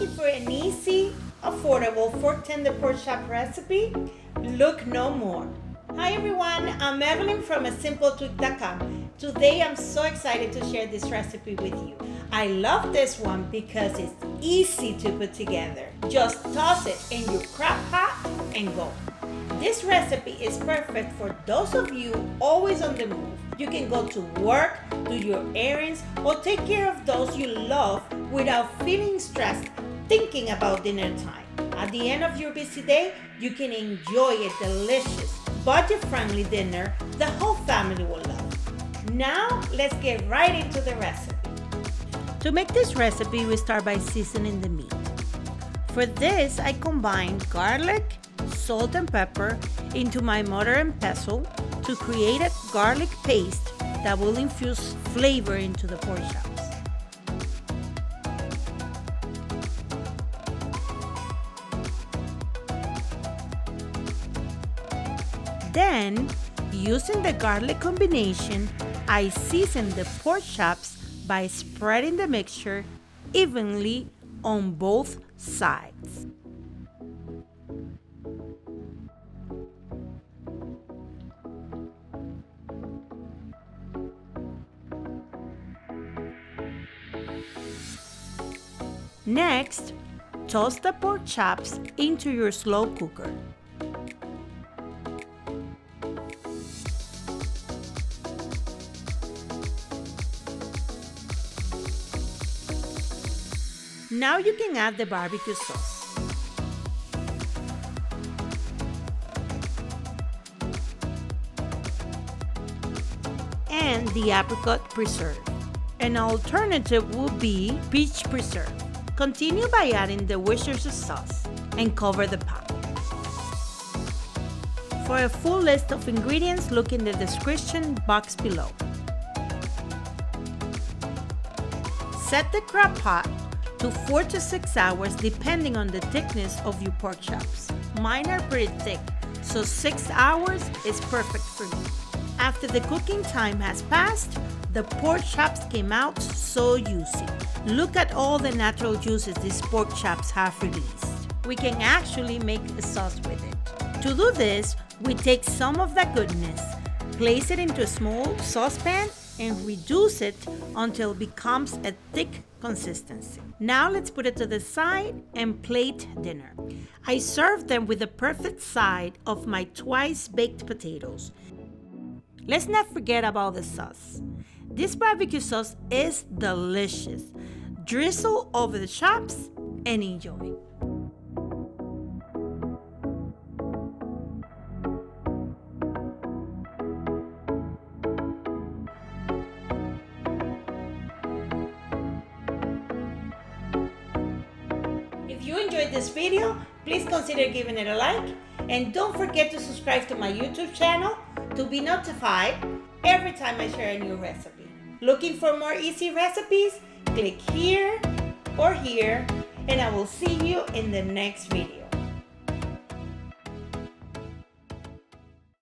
looking for an easy, affordable fork tender pork chop recipe? Look no more. Hi everyone, I'm Evelyn from asimpletweak.com. Today I'm so excited to share this recipe with you. I love this one because it's easy to put together. Just toss it in your Crock-Pot and go. This recipe is perfect for those of you always on the move. You can go to work, do your errands, or take care of those you love without feeling stressed thinking about dinner time. At the end of your busy day, you can enjoy a delicious, budget-friendly dinner the whole family will love. Now, let's get right into the recipe. To make this recipe, we start by seasoning the meat. For this, I combined garlic, salt and pepper into my mortar and pestle to create a garlic paste that will infuse flavor into the pork chops. Then, using the garlic combination, I season the pork chops by spreading the mixture evenly on both sides. Next, toss the pork chops into your slow cooker. Now you can add the barbecue sauce. And the apricot preserve. An alternative would be peach preserve. Continue by adding the Worcestershire sauce and cover the pot. For a full list of ingredients, look in the description box below. Set the Crock-Pot to 4 to 6 hours depending on the thickness of your pork chops. Mine are pretty thick, so 6 hours is perfect for me. After the cooking time has passed, the pork chops came out so juicy. Look at all the natural juices these pork chops have released. We can actually make a sauce with it. To do this, we take some of that goodness, place it into a small saucepan, and reduce it until it becomes a thick consistency. Now let's put it to the side and plate dinner. I serve them with the perfect side of my twice baked potatoes. Let's not forget about the sauce. This barbecue sauce is delicious. Drizzle over the chops and enjoy. If you enjoyed this video, please consider giving it a like, and don't forget to subscribe to my YouTube channel to be notified every time I share a new recipe. Looking for more easy recipes? Click here or here, and I will see you in the next video.